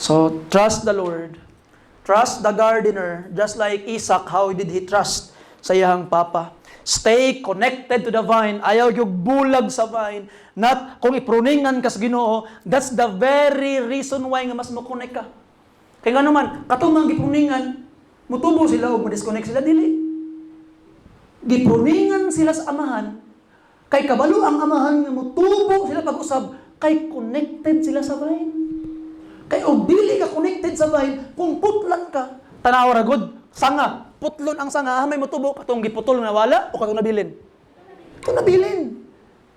So trust the Lord. Trust the gardener, just like Isaac, how did he trust sa iyang papa. Stay connected to the vine. Ayaw yung bulag sa vine. Not kung ipruningan ka sa Ginoo, that's the very reason why nga mas mo-connect ka. Kaya nga naman, katumang gipruningan, mutubo sila o ma-disconnect sila, dili. Gipruningan sila sa amahan, kay kabalo ang amahan nga mutubo sila pag-usab, kay connected sila sa vine. Kay og dili ka connected sa vine, kung putlan ka, tanaw ra gud, sanga, putlon ang sanga, may mutubo, katong giputol na wala, o katong nabilin? Katong nabilin.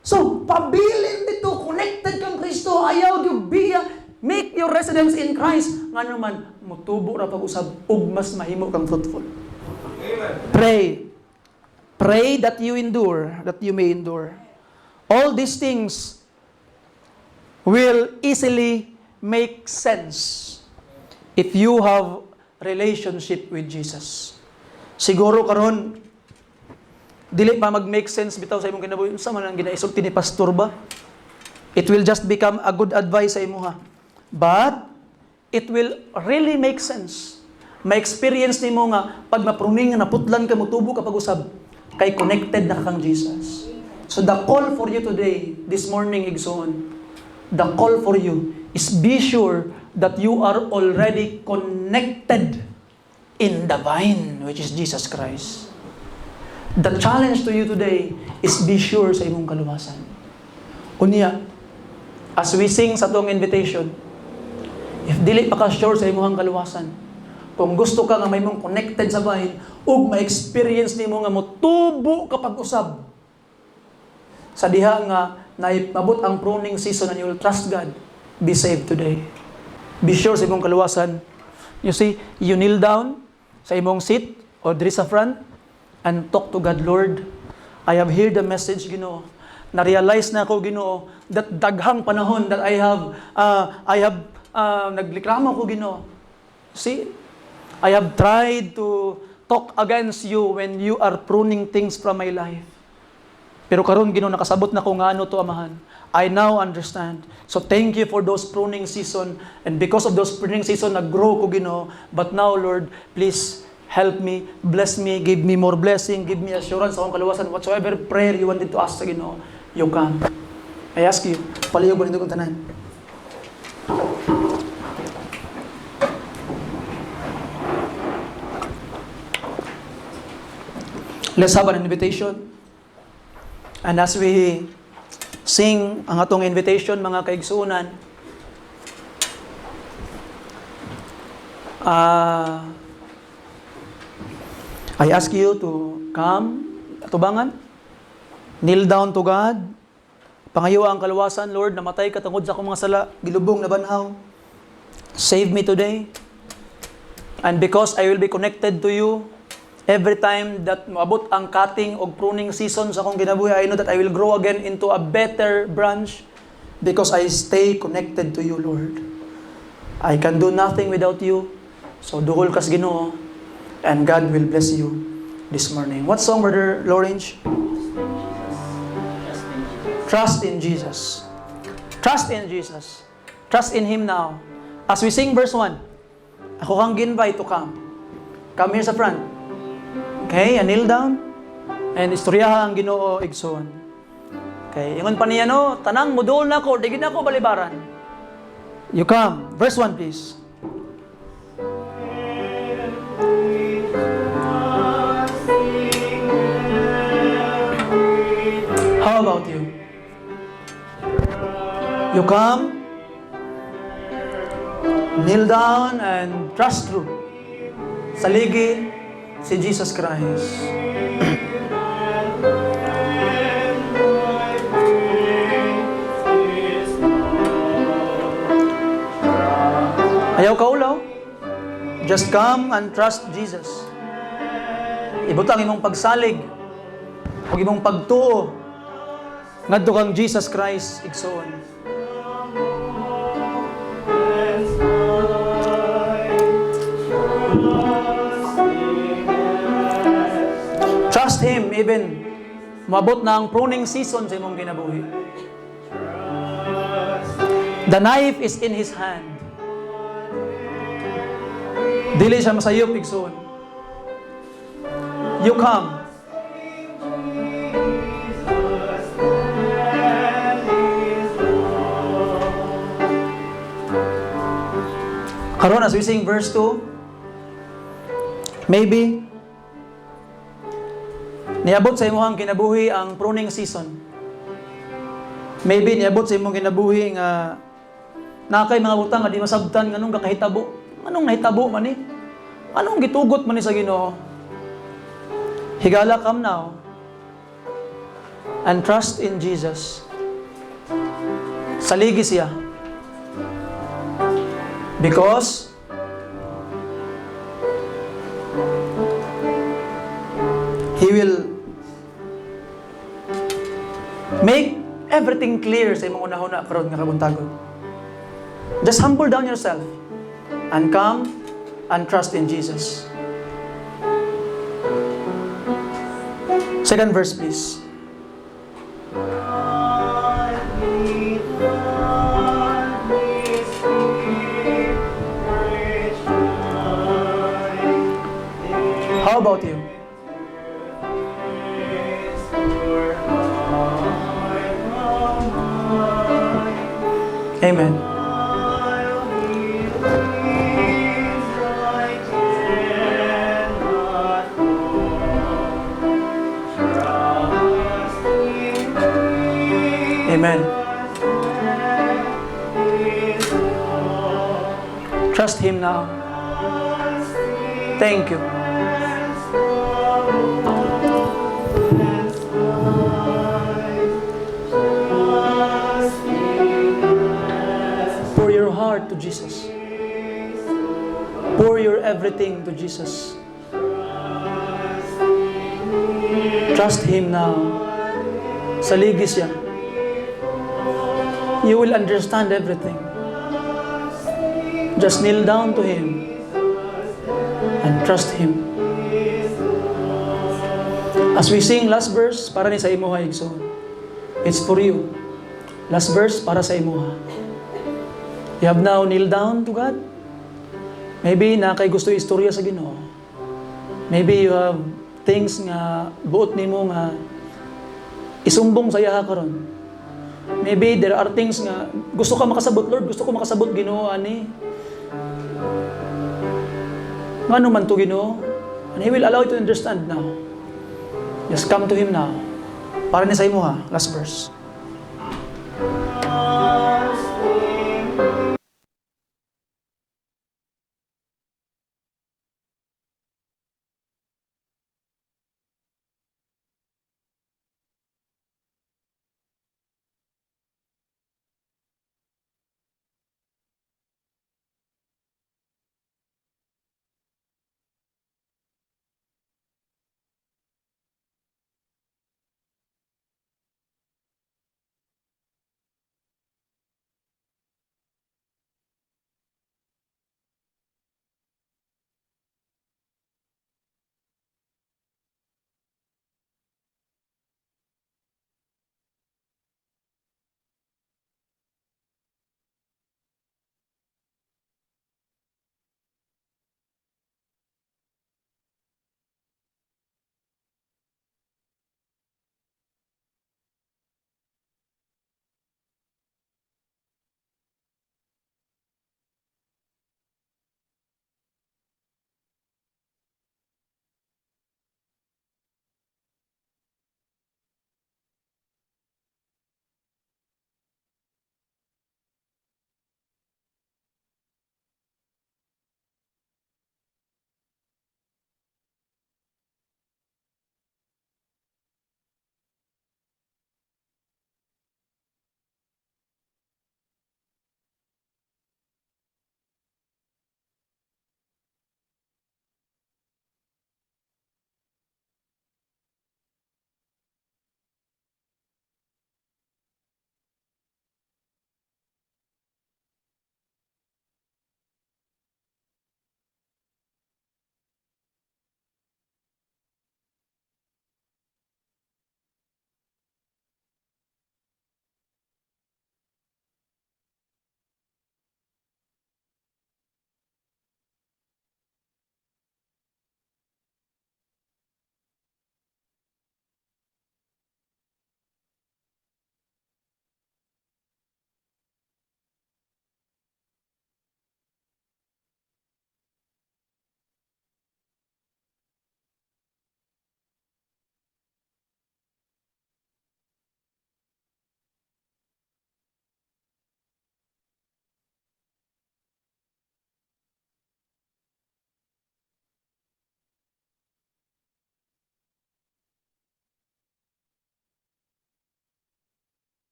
So, pabilin dito, connected kang Kristo, ayaw yung biya, make your residence in Christ. Nga naman, mutubo ra pag-usab, ug mas mahimo kang fruitful. Amen. Pray. Pray that you endure, that you may endure. All these things will easily make sense if you have relationship with Jesus. Siguro karon dili pa mag-make sense bitaw sa imong kinabuhi. Unsa man ang ginaisulti ni pastor ba? It will just become a good advice sa imuha. But it will really make sense. May experience nimo nga pag mapruning nga naputlan ka, mutubo ka pag-usab, kay connected na kang Jesus. So the call for you today, this morning, Igsoon, the call for you is be sure that you are already connected in the vine, which is Jesus Christ. The challenge to you today is be sure sa imong kaluwasan. Unya, as we sing sa tong invitation, if dili pa ka sure sa imong kaluwasan, kung gusto ka nga may mong connected sa vine, ug ma-experience nimo nga motubo kapag usab, sa diha nga naipabot ang pruning season and you will trust God, be saved today. Be sure sa imong kaluwasan. You see, you kneel down sa imong seat or diri sa front and talk to God. Lord, I have heard the message, Ginoo. Na-realize na ako, Ginoo, that daghang panahon that I have naglikramo ko, Ginoo. See, I have tried to talk against you when you are pruning things from my life. Pero karon Ginoo, nakasabot na ko nga ano to, Amahan. I now understand. So thank you for those pruning season. And because of those pruning season, nag-grow ko, Ginoo. But now, Lord, please help me, bless me, give me more blessing, give me assurance sa akong kaluwasan. Whatsoever prayer you wanted to ask sa Ginoo, you can. I ask you, palihog ba nito kong tanan? Let's have an invitation. And as we sing ang atong invitation, mga kaigsuunan, I ask you to come, atubangan, kneel down to God, pangayo ang kaluwasan, Lord, namatay ka tungod sa akong mga sala, gilubong na banhaw. Save me today. And because I will be connected to you, every time that maabot ang cutting o pruning season sa akong kinabuhi, I know that I will grow again into a better branch because I stay connected to you, Lord. I can do nothing without you. So duhol kas Ginoo, and God will bless you this morning. What song, Brother Lawrence? Trust in Jesus. Trust in Jesus. Trust in Him now. As we sing verse 1, ako kang ginvite to come. Come here sa front. Okay, kneel down. And istoryaha ang Ginoo igsoon. Okay, ingon pa niya no, tanang mudol na ko, digid na ko balibaran. You come. Verse 1 please. How about you? You come, kneel down and trust through. Saligi si Jesus Christ. Ayaw ka ulaw. Just come and trust Jesus. Ibutang imong pagsalig. Huwag imong pagtuo. Ngadto kang Jesus Christ igsoon. Trust Him even mabot na ang pruning season sa imong kinabuhi. The knife is in His hand. Dili siya masayop igsoon. You come. Karon as we sing verse 2, maybe niabot sa imong kinabuhi ang pruning season. Maybe niabot sa imong kinabuhi nga nakay mga butang nga di masabtan nganong kakahitabo. Anong nahitabo man ni? Anong gitugot man ni sa Ginoo? Higala come now and trust in Jesus. Saligi siya. Because He will make everything clear sa imong unahuna karon nga kabuntagon. Just humble down yourself and come and trust in Jesus. Second verse, please. How about you? Amen. Amen. Trust Him now. Thank you. Pour your heart to Jesus. Pour your everything to Jesus. Trust Him now. Saligi siya. You will understand everything. Just kneel down to Him and trust Him. As we sing last verse, para ni sa imuha igsoon. It's for you. Last verse para sa imuha. You have now kneel down to God. Maybe na kay gusto istorya sa Ginoo. Maybe you have things nga buot nimo nga isumbong sa iya karon. Maybe there are things nga gusto ka makasabot, Lord, gusto ko makasabot Ginoo ani. Ngano man to Ginoo? And He will allow you to understand now. Just come to Him now. Para ni sa imo ha, last verse.